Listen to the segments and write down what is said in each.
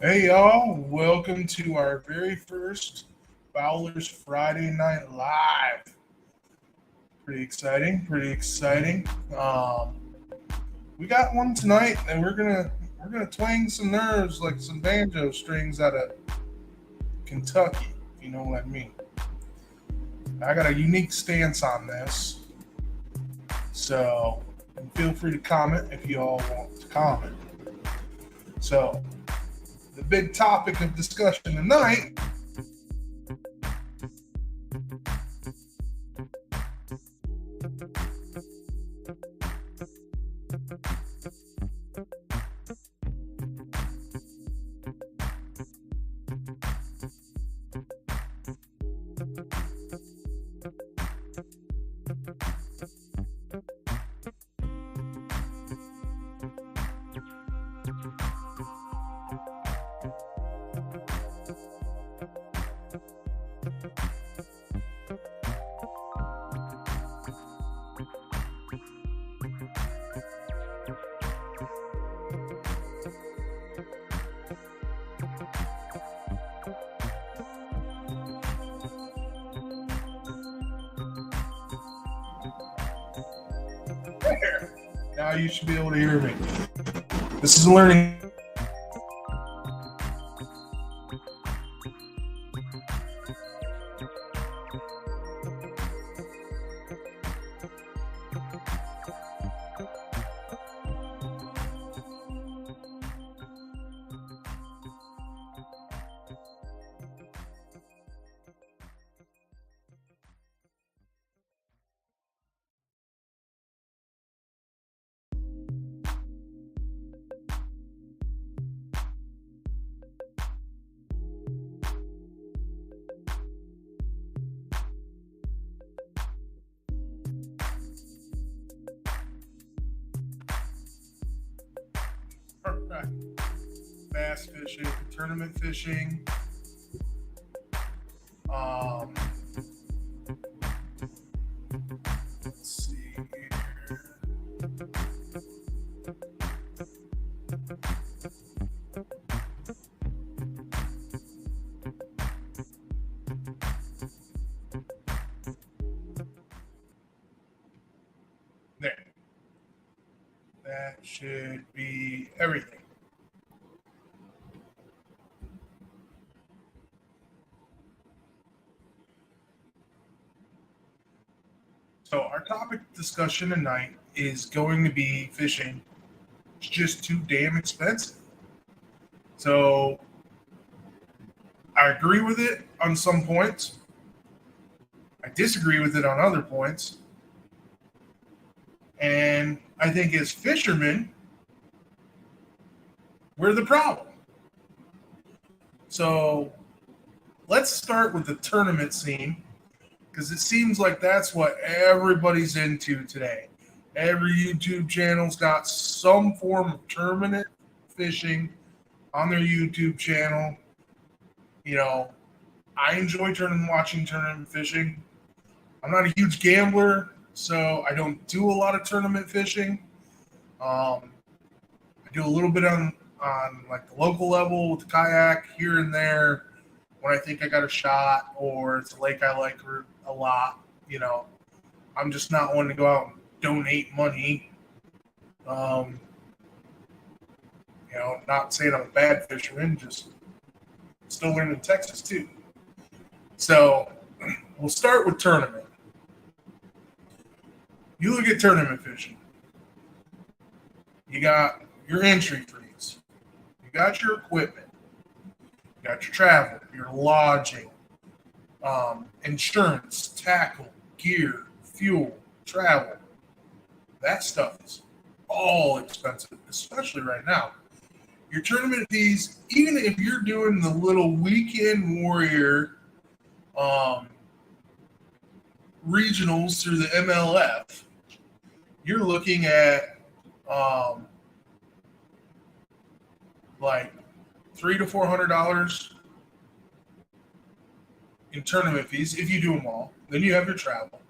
Hey y'all, welcome to our very first Fowler's Friday Night Live. Pretty exciting, pretty exciting. Um, we got one tonight, and we're gonna twang some nerves like some banjo strings out of Kentucky. If you know what I mean. I got a unique stance on this, so feel free to comment if you all want to comment. So the big topic of discussion tonight. There. Now you should be able to hear me. This is a learning right. Bass fishing, tournament fishing. Um, let's see here. There. That should be everything. So our topic discussion tonight is going to be fishing. It's just too damn expensive. So I agree with it on some points. I disagree with it on other points. And I think as fishermen, we're the problem. So let's start with the tournament scene because it seems like that's what everybody's into today. Every YouTube channel's got some form of tournament fishing on their YouTube channel. You know, I enjoy watching tournament fishing. I'm not a huge gambler, so I don't do a lot of tournament fishing. I do a little bit on like the local level with the kayak here and there when I think I got a shot or it's a lake I like a lot. You know, I'm just not one to go out and donate money. Um, not saying I'm a bad fisherman, just still learning in Texas too. So we'll start with tournament. You look at tournament fishing. You got your entry fees. You got your equipment. You got your travel, your lodging, insurance, tackle, gear, fuel, travel. That stuff is all expensive, especially right now. Your tournament fees, even if you're doing the little weekend warrior um, regionals through the MLF, you're looking at um, like $300 to $400 in tournament fees if you do them all. Then you have your travel,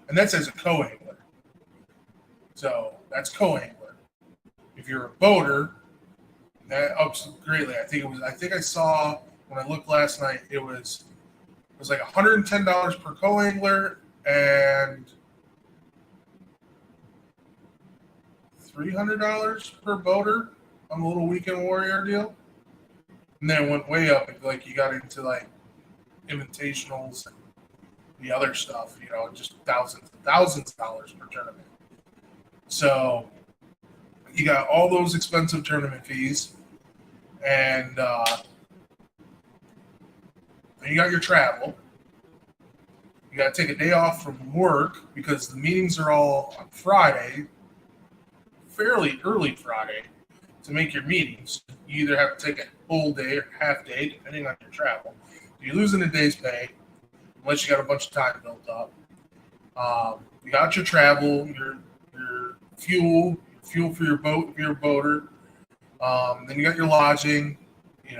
and that's as a co-angler. So that's co-angler. If you're a boater, That ups greatly. I think I saw when I looked last night. It was like $110 per co-angler and $300 per boater on the little weekend warrior deal. And then it went way up. Like you got into like invitationals and the other stuff, just thousands of dollars per tournament. So you got all those expensive tournament fees, and you got your travel. You got to take a day off from work because the meetings are all on Friday, fairly early Friday, to make your meetings. You either have to take a full day or half day, depending on your travel. You're losing a day's pay unless you got a bunch of time built up. You got your travel, your fuel for your boat if you're a boater. Then you got your lodging. If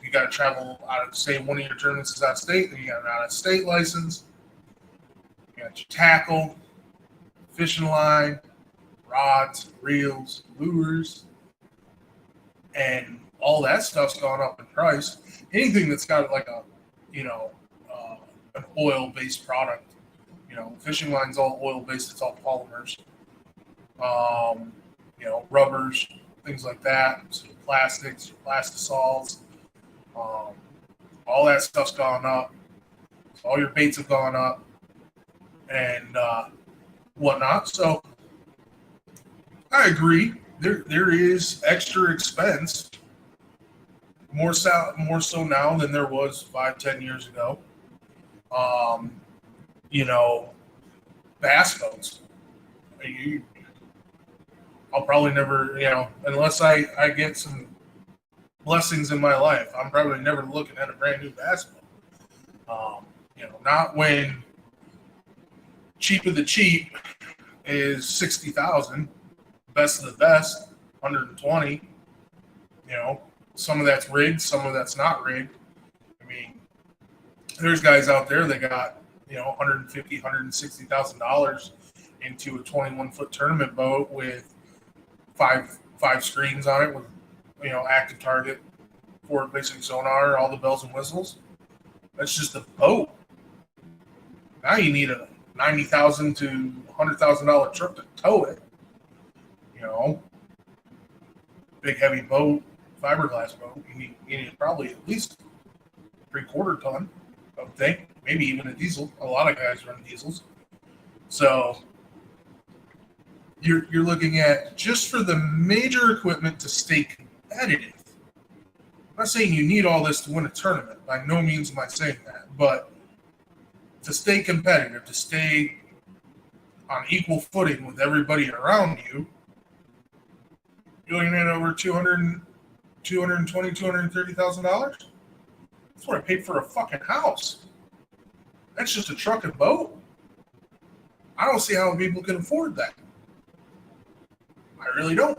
you got to travel out of, say, one of your tournaments is out of state, then you got an out of state license. You got your tackle, fishing line, rods, reels, lures, and all that stuff's gone up in price. Anything that's got like an oil-based product, fishing line's all oil-based. It's all polymers, rubbers, things like that. So plastics, plastisols, all that stuff's gone up. All your baits have gone up and whatnot. So I agree. There is extra expense, more so now than there was 5-10 years ago. Bass boats. I'll probably never, unless I get some blessings in my life, I'm probably never looking at a brand new bass boat. Not when cheap of the cheap is 60,000, best of the best, 120. Some of that's rigged, some of that's not rigged. I mean, there's guys out there that got $150,000, $160,000 into a 21-foot tournament boat with five screens on it with active target, forward facing sonar, all the bells and whistles. That's just a boat. Now you need a $90,000 to $100,000 truck to tow it. Big heavy boat, fiberglass boat. You need probably at least 3/4 ton, I would think. Maybe even a diesel. A lot of guys run diesels. So you're looking at, just for the major equipment to stay competitive. I'm not saying you need all this to win a tournament. By no means am I saying that. But to stay competitive, to stay on equal footing with everybody around you, you're looking at over $220,000, $230,000. That's what I paid for a fucking house. That's just a truck and boat. I don't see how people can afford that. I really don't.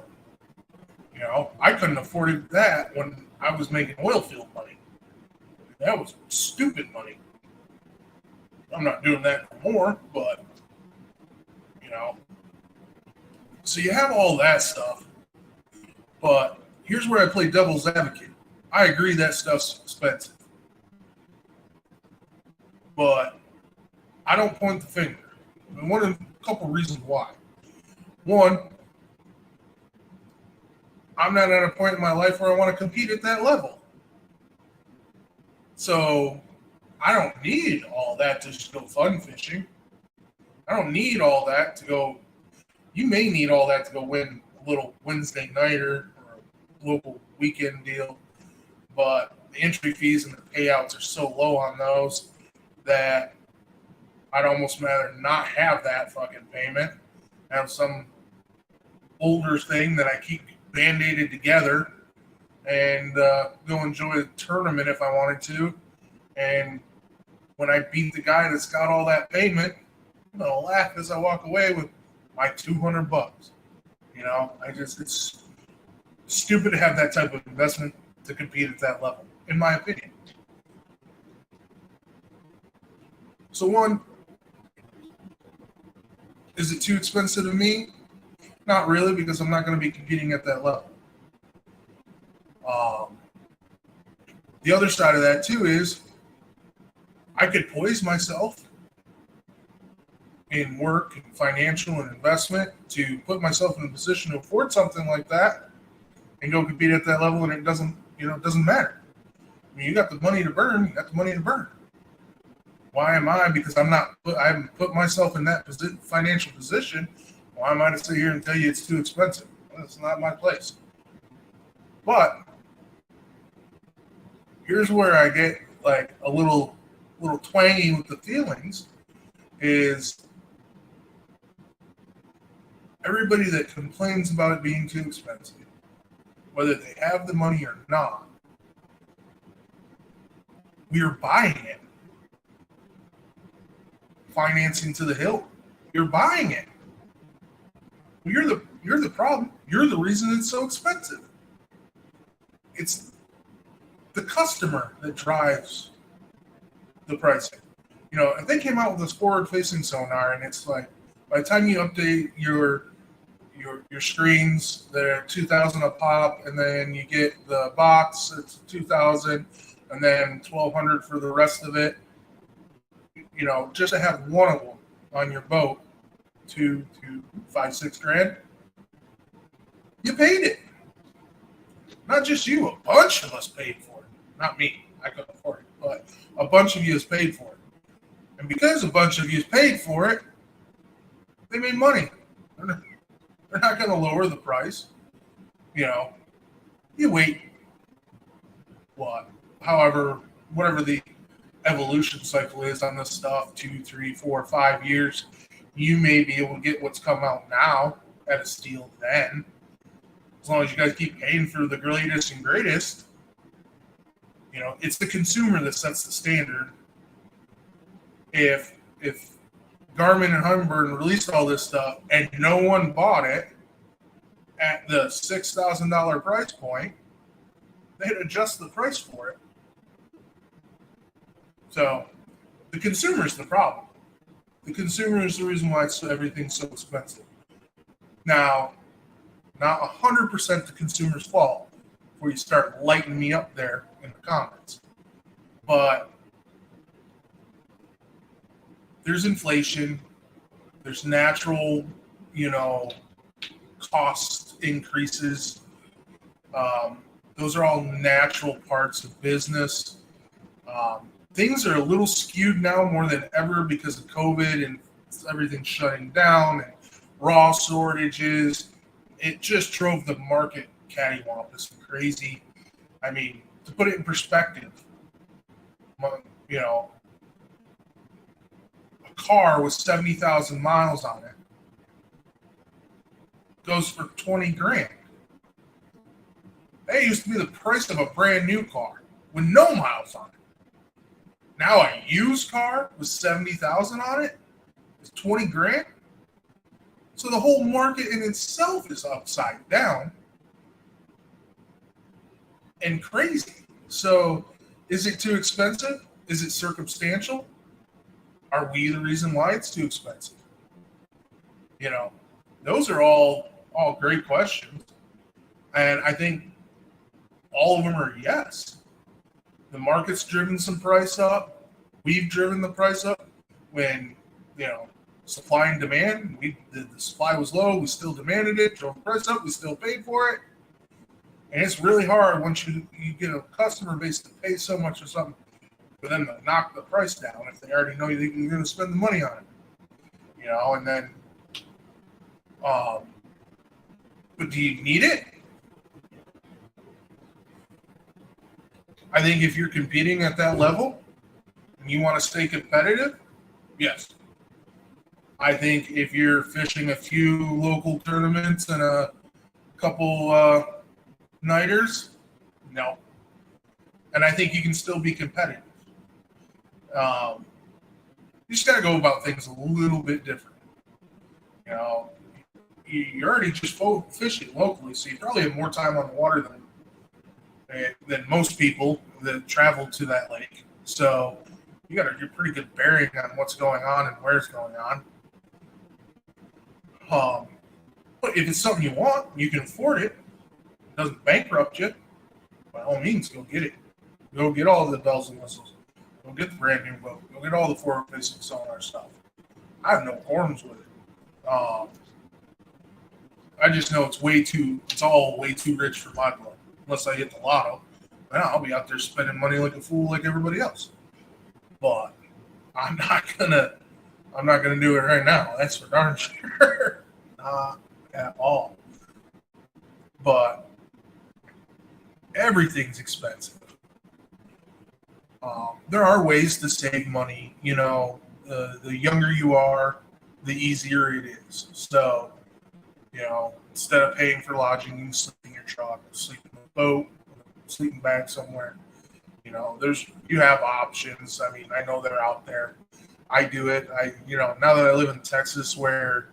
I couldn't afford that when I was making oil field money. That was stupid money. I'm not doing that no more, but, So you have all that stuff. But here's where I play devil's advocate. I agree that stuff's expensive. But I don't point the finger. And a couple reasons why. One, I'm not at a point in my life where I want to compete at that level. So I don't need all that to just go fun fishing. I don't need all that to go. You may need all that to go win a little Wednesday nighter or a local weekend deal. But the entry fees and the payouts are so low on those that I'd almost rather not have that fucking payment. Have some older thing that I keep band-aided together and go enjoy a tournament if I wanted to. And when I beat the guy that's got all that payment, I'm going to laugh as I walk away with my $200. It's stupid to have that type of investment to compete at that level, in my opinion. So one, is it too expensive to me? Not really, because I'm not going to be competing at that level. Um, the other side of that too is I could poise myself in work and financial and investment to put myself in a position to afford something like that and go compete at that level, and it doesn't matter. I mean, you got the money to burn, you got the money to burn. Why am I? Because I haven't put myself in that financial position. Why am I to sit here and tell you it's too expensive? That's not my place. But here's where I get like a little twangy with the feelings is everybody that complains about it being too expensive, whether they have the money or not, we are buying it. Financing to the hill. You're buying it. Well, you're the problem. You're the reason it's so expensive. It's the customer that drives the pricing. If they came out with this forward-facing sonar, and it's like by the time you update your screens, they're $2,000 a pop, and then you get the box, it's $2,000, and then $1,200 for the rest of it. Just to have one of them on your boat, $2 to $5, $6 grand, you paid it. Not just you, a bunch of us paid for it. Not me, I couldn't afford it, but a bunch of you has paid for it. And because a bunch of you paid for it, they made money. They're not going to lower the price. You wait, whatever the evolution cycle is on this stuff, 2, 3, 4, 5 years, you may be able to get what's come out now at a steal then. As long as you guys keep paying for the latest and greatest, it's the consumer that sets the standard. If Garmin and Humminbird released all this stuff and no one bought it at the $6,000 price point, they'd adjust the price for it. So the consumer is the problem. The consumer is the reason why everything's so expensive. Now, not 100% the consumer's fault before you start lighting me up there in the comments. But there's inflation, there's natural, cost increases. Those are all natural parts of business. Things are a little skewed now more than ever because of COVID and everything shutting down and raw shortages. It just drove the market cattywampus crazy. I mean, to put it in perspective, a car with 70,000 miles on it goes for 20 grand. That used to be the price of a brand new car with no miles on it. Now a used car with 70,000 on it is 20 grand. So the whole market in itself is upside down and crazy. So is it too expensive? Is it circumstantial? Are we the reason why it's too expensive? Those are all great questions. And I think all of them are yes. The market's driven some price up. We've driven the price up when, supply and demand. The supply was low. We still demanded it. Drove the price up. We still paid for it. And it's really hard once you get a customer base to pay so much for something for them to knock the price down if they already know you're going to spend the money on it. And then, but do you need it? I think if you're competing at that level and you want to stay competitive, yes. I think if you're fishing a few local tournaments and a couple nighters, no. And I think you can still be competitive. You just got to go about things a little bit different. You're already just fishing locally, so you probably have more time on the water than most people that travel to that lake. So you got a pretty good bearing on what's going on and where it's going on. But if it's something you want, you can afford it. It doesn't bankrupt you. by all means, go get it. Go get all the bells and whistles. Go get the brand new boat. Go get all the forward-facing sonar stuff. I have no qualms with it. I just know it's all way too rich for my blood. Unless I hit the lotto, then I'll be out there spending money like a fool like everybody else. But I'm not gonna do it right now. That's for darn sure. Not at all. But everything's expensive. There are ways to save money. The younger you are, the easier it is. So, instead of paying for lodging, you can sleep in your truck, sleep in a boat, sleeping bag somewhere. You have options. I mean, I know they're out there. I do it. Now that I live in Texas where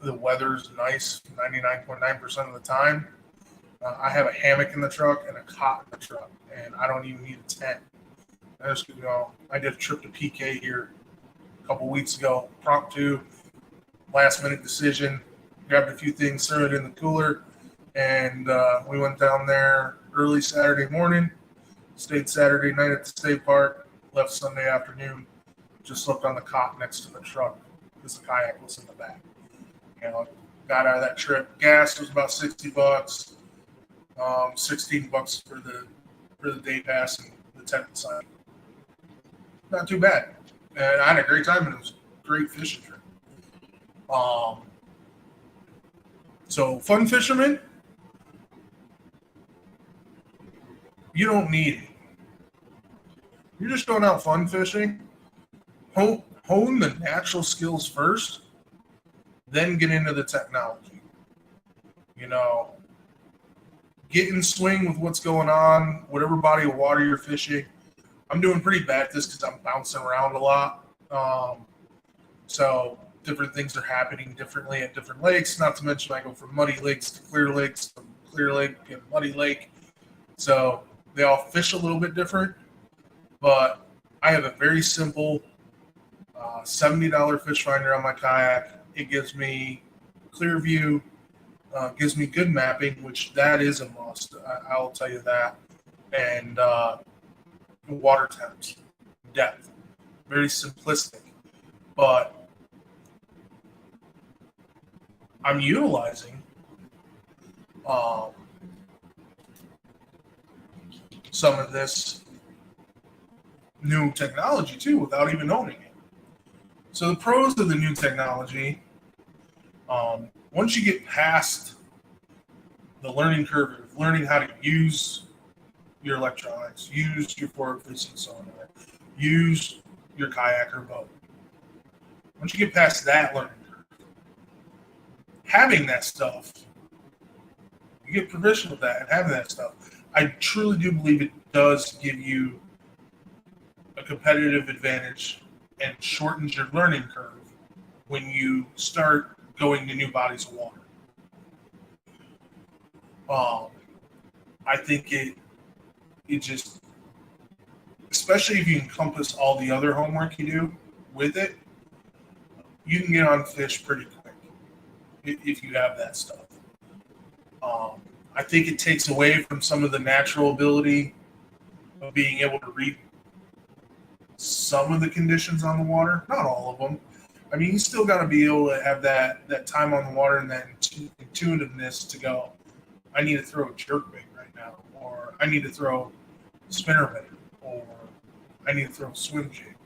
the weather's nice 99.9% of the time, I have a hammock in the truck and a cot in the truck, and I don't even need a tent. I did a trip to PK here a couple weeks ago, impromptu, last minute decision, grabbed a few things, threw it in the cooler, and we went down there early Saturday morning, stayed Saturday night at the state park, left Sunday afternoon, just slept on the cot next to the truck because the kayak was in the back. Got out of that trip. Gas was about $60, $16 for the day pass and the tent sign. Not too bad. And I had a great time, and it was a great fishing trip. So fun fishermen, you don't need it. You're just going out fun fishing. Hone the natural skills first, then get into the technology. Get in swing with what's going on, whatever body of water you're fishing. I'm doing pretty bad at this because I'm bouncing around a lot. So different things are happening differently at different lakes. Not to mention I go from muddy lakes to clear lakes, from clear lake and muddy lake. So they all fish a little bit different. But I have a very simple $70 fish finder on my kayak. It gives me clear view, gives me good mapping, which that is a must. I'll tell you that. And water temps, depth, very simplistic. But I'm utilizing some of this new technology too without even owning it. So the pros of the new technology, once you get past the learning curve of learning how to use your electronics, use your forward-facing sonar, use your kayak or boat. Once you get past that learning curve, having that stuff, you get proficient with that and having that stuff, I truly do believe it does give you a competitive advantage and shortens your learning curve when you start going to new bodies of water. I think it just, especially if you encompass all the other homework you do with it, you can get on fish pretty quick if you have that stuff. I think it takes away from some of the natural ability of being able to read some of the conditions on the water, not all of them. I mean, you still got to be able to have that time on the water and that intuitiveness to go, I need to throw a jerkbait right now, or I need to throw spinnerbait, or I need to throw a swim jig,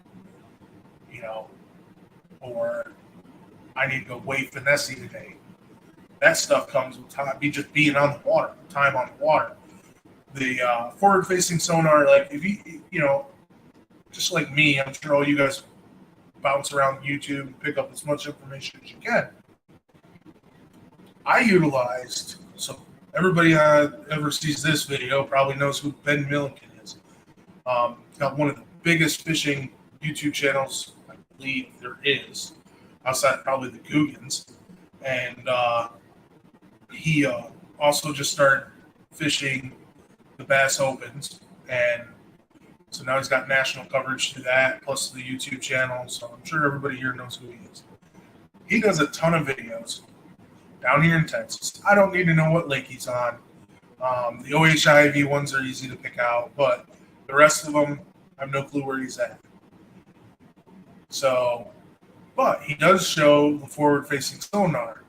or I need to go wade finesse today. That stuff comes with time. Just being on the water, time on the water. The forward-facing sonar, like if you just like me, I'm sure all you guys bounce around YouTube and pick up as much information as you can. I utilized, so everybody ever sees this video probably knows who Ben Milliken is. Got one of the biggest fishing YouTube channels I believe there is, outside probably the Googans. And he also just started fishing the Bass Opens, and so now he's got national coverage through that, plus the YouTube channel. So I'm sure everybody here knows who he is. He does a ton of videos down here in Texas. I don't need to know what lake he's on. The OHIV ones are easy to pick out, but the rest of them, I have no clue where he's at. So, but he does show the forward-facing sonar.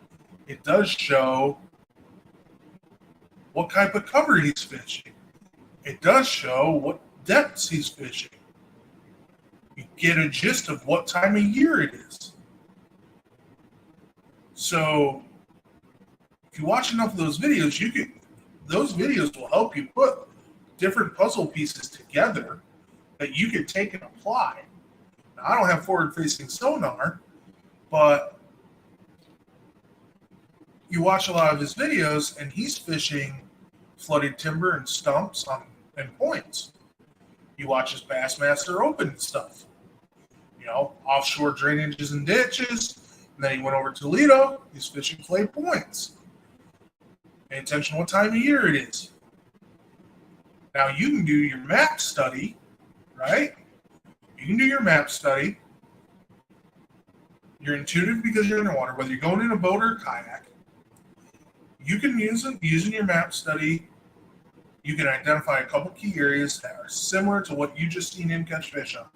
It does show what type of cover he's fishing. It does show what depths he's fishing. You get a gist of what time of year it is. So, if you watch enough of those videos, those videos will help you put different puzzle pieces together that you can take and apply. Now, I don't have forward-facing sonar, but you watch a lot of his videos, and he's fishing flooded timber and stumps and points. You watch his Bassmaster Open stuff. Offshore drainages and ditches. And then he went over to Toledo. He's fishing flayed points. Pay attention to what time of year it is. Now you can do your map study, right? You can do your map study. You're intuitive because you're in the water, whether you're going in a boat or a kayak. You can using your map study. You can identify a couple key areas that are similar to what you just seen him catch fish on.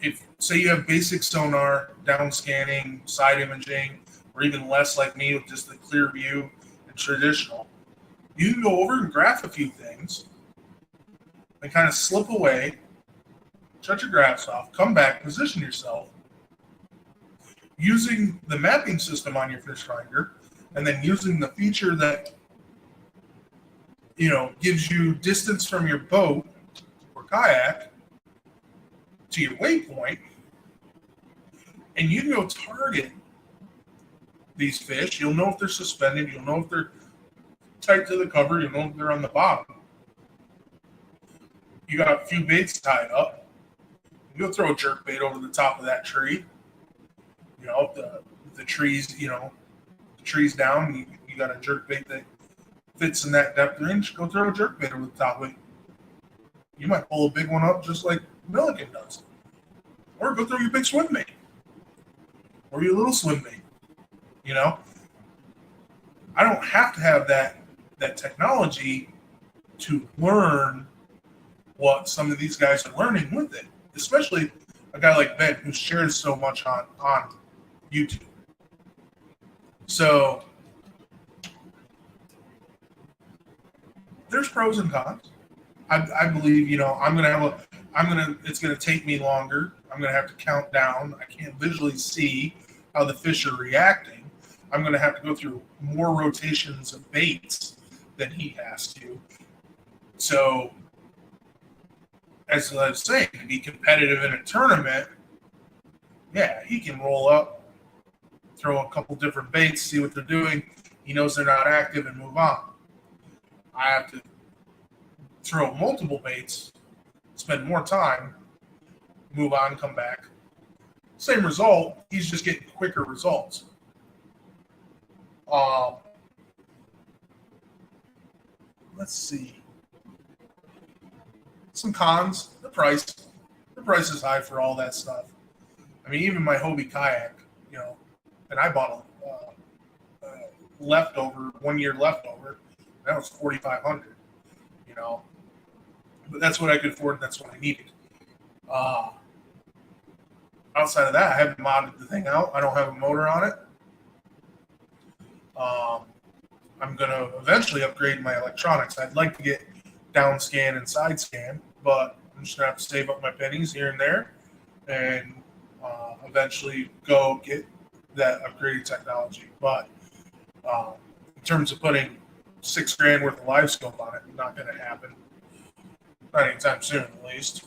If say you have basic sonar, down scanning, side imaging, or even less like me with just the clear view and traditional, you can go over and graph a few things and kind of slip away, shut your graphs off, come back, position yourself using the mapping system on your fish finder, and then using the feature that gives you distance from your boat or kayak to your waypoint, and you can go target these fish. You'll know if they're suspended. You'll know if they're tight to the cover. You'll know if they're on the bottom. You got a few baits tied up. You go throw a jerk bait over the top of that tree. If the trees, the tree's down, you got a jerk bait that fits in that depth range. Go throw a jerk bait over the top of it. You might pull a big one up just like Milliken does. Or go throw your big swim bait. Or your little swim bait. I don't have to have that technology to learn what some of these guys are learning with it. Especially a guy like Ben who shares so much on YouTube. So there's pros and cons. I believe, it's gonna take me longer. I'm gonna have to count down. I can't visually see how the fish are reacting. I'm gonna have to go through more rotations of baits than he has to. So, as I was saying, to be competitive in a tournament, yeah, he can roll up, throw a couple different baits, see what they're doing. He knows they're not active and move on. I have to throw multiple baits, spend more time, move on, come back. Same result, he's just getting quicker results. Let's see. Some cons, the price. The price is high for all that stuff. I mean, even my Hobie kayak, and I bought a leftover, 1 year leftover. That was $4,500, But that's what I could afford. That's what I needed. Outside of that, I haven't modded the thing out. I don't have a motor on it. I'm going to eventually upgrade my electronics. I'd like to get down scan and side scan, but I'm just going to have to save up my pennies here and there and eventually go get that upgraded technology. But in terms of putting $6,000 worth of live scope on it, not going to happen. Not anytime soon, at least.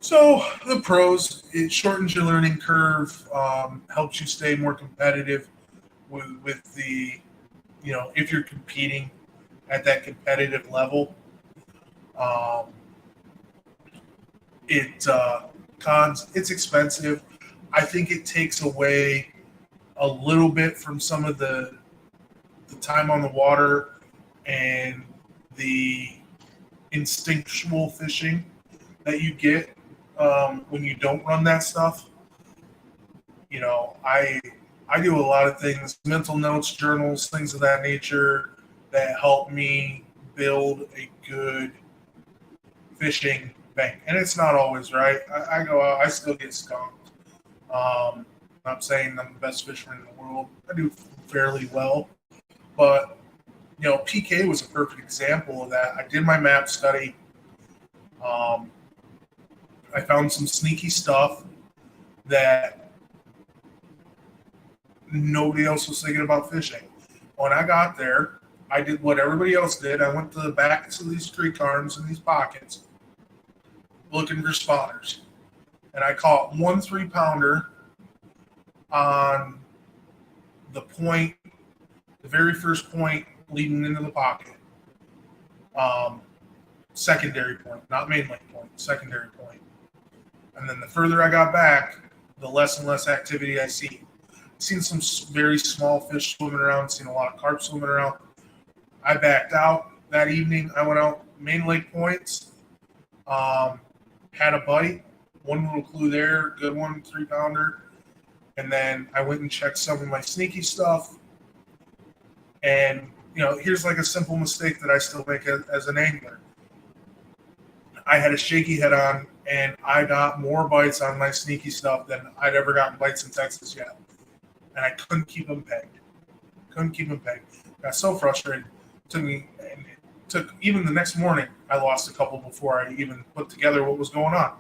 So the pros, it shortens your learning curve, helps you stay more competitive with the, if you're competing at that competitive level. Cons, it's expensive. I think it takes away a little bit from some of the time on the water and the instinctual fishing that you get when you don't run that stuff. I I do a lot of things, mental notes, journals, things of that nature that help me build a good fishing bank. And it's not always right. I go out, I still get skunked. I'm saying I'm the best fisherman in the world. I do fairly well. But, PK was a perfect example of that. I did my map study. I found some sneaky stuff that nobody else was thinking about fishing. When I got there, I did what everybody else did. I went to the backs of these creek arms and these pockets looking for spotters. And I caught 1 3-pounder on the point, the very first point leading into the pocket. Secondary point, not main lake point, secondary point. And then the further I got back, the less and less activity I see. I've seen some very small fish swimming around, seen a lot of carp swimming around. I backed out that evening. I went out main lake points, had a bite, one little clue there, good one, 3-pounder. And then I went and checked some of my sneaky stuff. And, here's like a simple mistake that I still make as an angler. I had a shaky head on, and I got more bites on my sneaky stuff than I'd ever gotten bites in Texas yet. And I couldn't keep them pegged. Got so frustrated. It took even the next morning, I lost a couple before I even put together what was going on.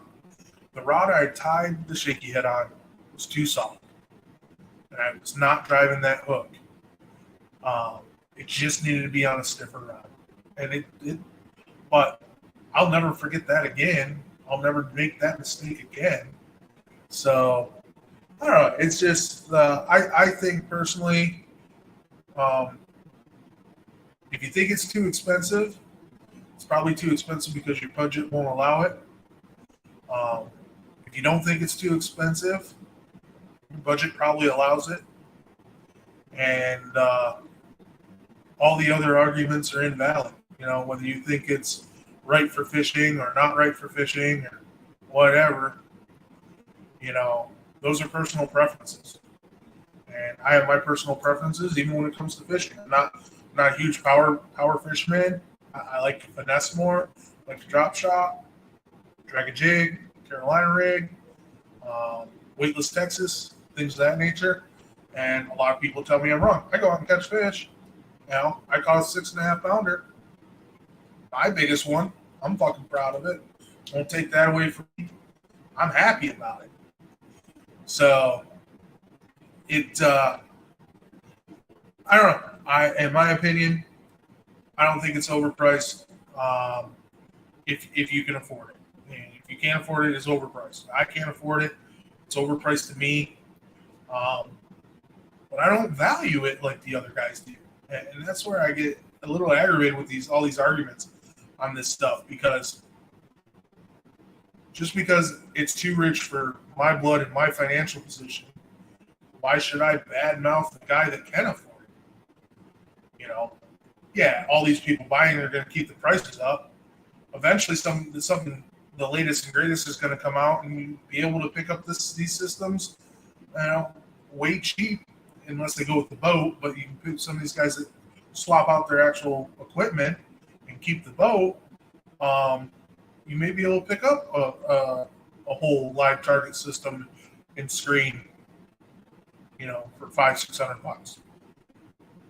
The rod I tied the shaky head on was too soft. And I was not driving that hook. It just needed to be on a stiffer rod. And but I'll never forget that again. I'll never make that mistake again. So, I don't know. It's just, I think personally, if you think it's too expensive, it's probably too expensive because your budget won't allow it. If you don't think it's too expensive, your budget probably allows it. And all the other arguments are invalid. Whether you think it's right for fishing or not right for fishing or whatever, those are personal preferences. And I have my personal preferences even when it comes to fishing. I'm not a huge power fisherman. I like to finesse more, like to drop shot, drag a jig, Carolina rig, weightless Texas, things of that nature. And a lot of people tell me I'm wrong. I go out and catch fish. I caught a 6.5-pounder. My biggest one. I'm fucking proud of it. Won't take that away from me. I'm happy about it. So I don't know. In my opinion, I don't think it's overpriced. If you can afford it. And if you can't afford it, it's overpriced. I can't afford it. It's overpriced to me. But I don't value it like the other guys do. And that's where I get a little aggravated with all these arguments on this stuff, because just because it's too rich for my blood and my financial position, why should I badmouth the guy that can afford it? Yeah, all these people buying are going to keep the prices up. Eventually, something the latest and greatest is going to come out, and you be able to pick up these systems, way cheap, unless they go with the boat. But you can pick some of these guys that swap out their actual equipment and keep the boat. You may be able to pick up a whole live target system and screen, for $500-$600,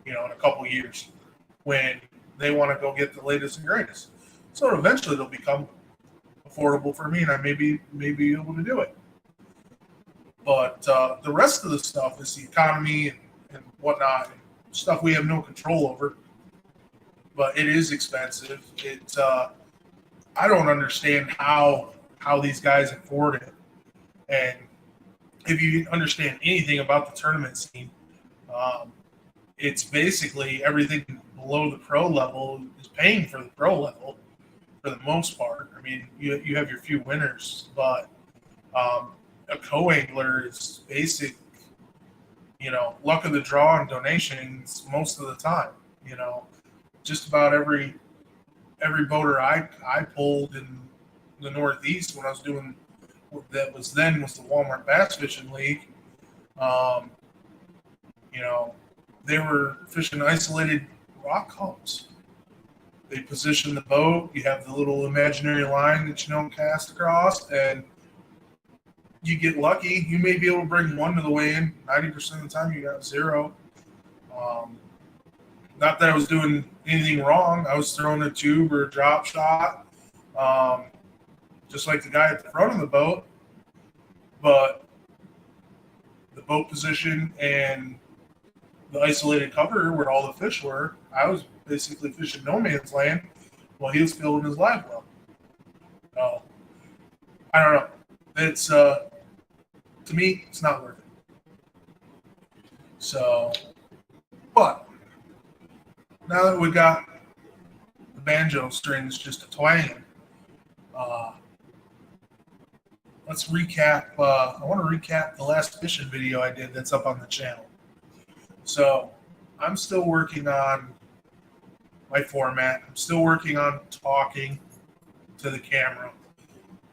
in a couple years, when they want to go get the latest and greatest. So eventually they'll become affordable for me, and I may be able to do it. But the rest of the stuff is the economy and whatnot, and stuff we have no control over. But it is expensive. I don't understand how these guys afford it. And if you understand anything about the tournament scene, it's basically everything below the pro level is paying for the pro level for the most part. I mean, you have your few winners, but a co-angler is basic, luck of the draw and donations most of the time. Just about every boater I pulled in the Northeast when I was doing what was the Walmart Bass Fishing League, You know, they were fishing isolated rock humps. They position the boat. You have the little imaginary line that you don't cast across, and you get lucky. You may be able to bring one to the weigh-in. 90% of the time, you got zero. Not that I was doing anything wrong. I was throwing a tube or a drop shot, just like the guy at the front of the boat. But the boat position and the isolated cover where all the fish were, I was basically fishing no man's land while he was filling his live well. I don't know. It's to me, it's not worth it. So, but now that we got the banjo strings just a twanging, let's recap. I want to recap the last fishing video I did that's up on the channel. So I'm still working on my format. I'm still working on talking to the camera.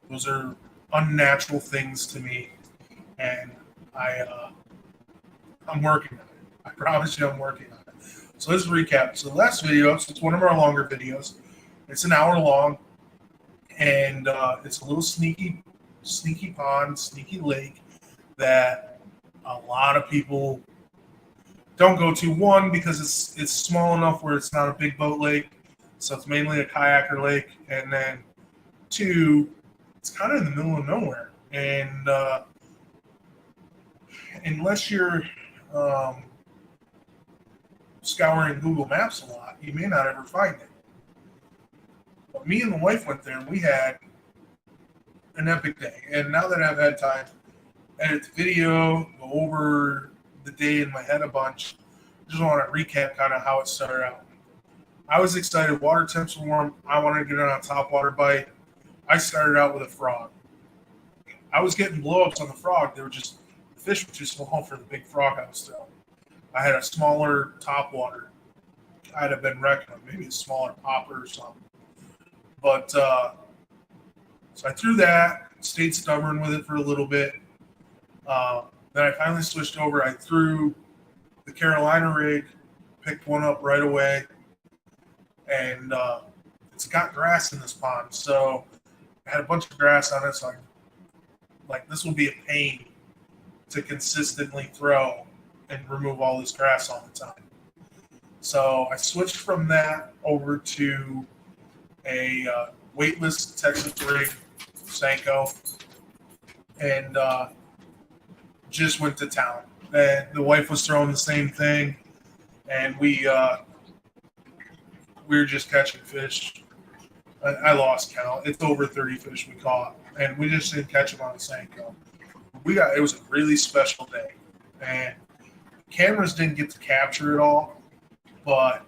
Those are unnatural things to me, and I'm working on it. I promise you I'm working on it. So let's recap. So the last video, so it's one of our longer videos. It's an hour long, and it's a little sneaky pond, sneaky lake that a lot of people don't go to. One, because it's small enough where it's not a big boat lake, so it's mainly a kayaker lake, and then two, it's kind of in the middle of nowhere, and unless you're scouring Google Maps a lot, you may not ever find it. But me and the wife went there, and we had an epic day. And now that I've had time to edit the video, go over the day in my head a bunch, I just want to recap kind of how it started out. I was excited. Water temps were warm. I wanted to get on a topwater bite. I started out with a frog. I was getting blowups on the frog. The fish were too small for the big frog I was throwing. I had a smaller topwater. I'd have been wrecking them, maybe a smaller popper or something. But so I threw that, stayed stubborn with it for a little bit. Then I finally switched over. I threw the Carolina rig, picked one up right away, and it's got grass in this pond. So I had a bunch of grass on it, so this will be a pain to consistently throw and remove all this grass all the time. So I switched from that over to a weightless Texas rig, Senko, and just went to town. And the wife was throwing the same thing, and we were just catching fish. I lost count. It's over 30 fish we caught, and we just didn't catch them on the Senko. It was a really special day, and cameras didn't get to capture it all, but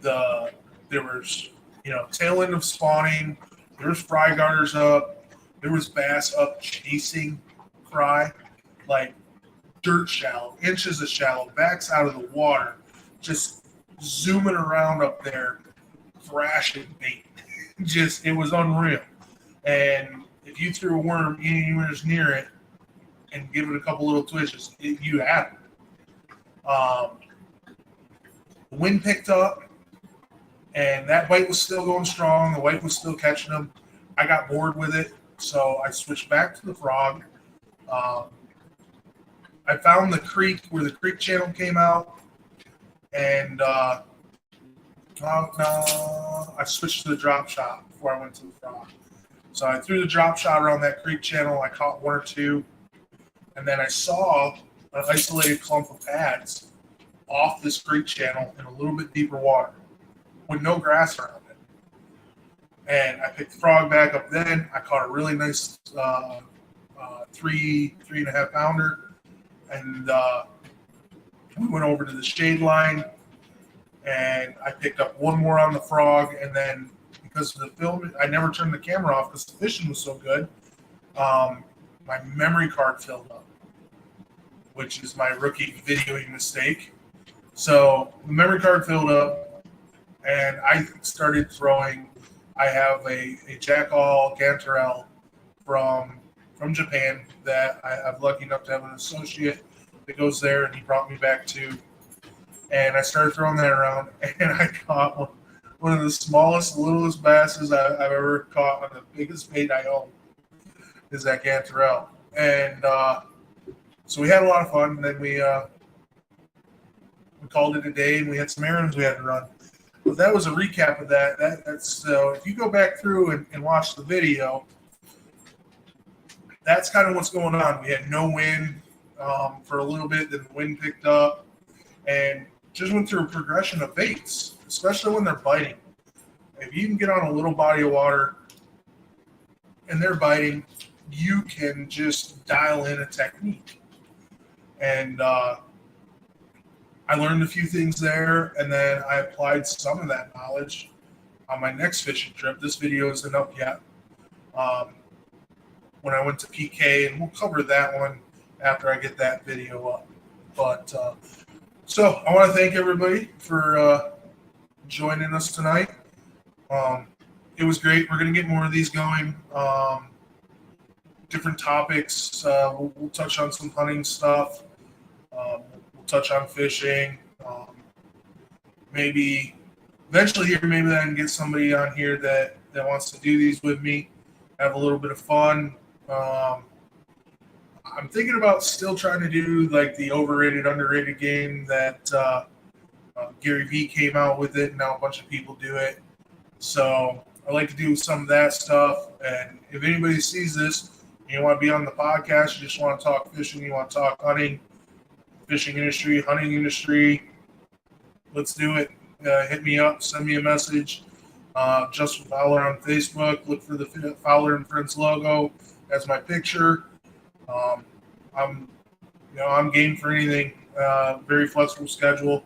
there was tail end of spawning, there was fry garters up, there was bass up chasing fry, like dirt shallow, inches of shallow, backs out of the water, just zooming around up there, thrashing bait. It was unreal. And if you threw a worm anywhere near it and give it a couple little twitches, you had it. The wind picked up, and that bite was still going strong. The wife was still catching them. I got bored with it, so I switched back to the frog. I found the creek where the creek channel came out, and I switched to the drop shot before I went to the frog. So I threw the drop shot around that creek channel. I caught one or two, and then I saw an isolated clump of pads off this creek channel in a little bit deeper water with no grass around it. And I picked the frog back up then. I caught a really nice 3.5 pounder. And we went over to the shade line, and I picked up one more on the frog. And then because of the film, I never turned the camera off because the fishing was so good. My memory card filled up, which is my rookie videoing mistake. So the memory card filled up, and I started throwing. I have a Jackall Gantarelle from Japan that I'm lucky enough to have an associate that goes there, and he brought me back too. And I started throwing that around, and I caught one of the smallest, littlest basses I've ever caught on the biggest bait I own. Is that Gantarelle. And so we had a lot of fun. And then we called it a day, and we had some errands we had to run. But that was a recap of that. That's so if you go back through and watch the video, that's kind of what's going on. We had no wind for a little bit, then the wind picked up, and just went through a progression of baits, especially when they're biting. If you can get on a little body of water and they're biting, you can just dial in a technique. And I learned a few things there, and then I applied some of that knowledge on my next fishing trip. This video isn't up yet. When I went to PK, and we'll cover that one after I get that video up. But so I want to thank everybody for joining us tonight. It was great. We're going to get more of these going. Different topics. We'll touch on some hunting stuff. We'll touch on fishing. Maybe eventually here, maybe I can get somebody on here that wants to do these with me, have a little bit of fun. I'm thinking about still trying to do like the overrated, underrated game that Gary Vee came out with it, and now a bunch of people do it. So I like to do some of that stuff. And if anybody sees this, and you want to be on the podcast, you just want to talk fishing, you want to talk hunting, fishing industry, hunting industry, let's do it. Hit me up, send me a message. Justin Fowler on Facebook. Look for the Fowler and Friends logo as my picture. I'm game for anything. Very flexible schedule.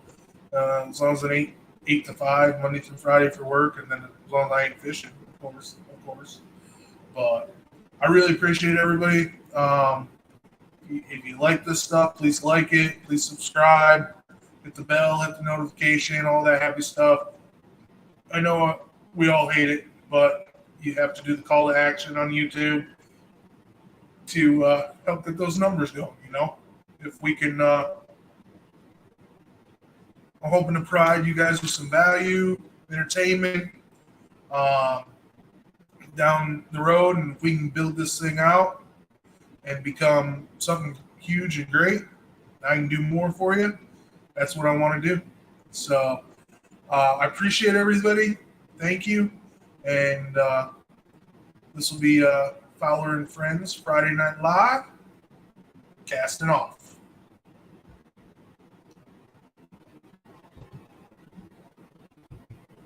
As long as it ain't 8 to 5, Monday through Friday for work, and then as long as I ain't fishing, of course. But I really appreciate everybody. If you like this stuff, please like it. Please subscribe. Hit the bell, hit the notification, all that happy stuff. I know we all hate it, but you have to do the call to action on YouTube to help get those numbers going, If we can, I'm hoping to provide you guys with some value, entertainment down the road, and if we can build this thing out and become something huge and great, I can do more for you. That's what I want to do. So I appreciate everybody. Thank you. And this will be Fowler and Friends Friday Night Live. Casting off.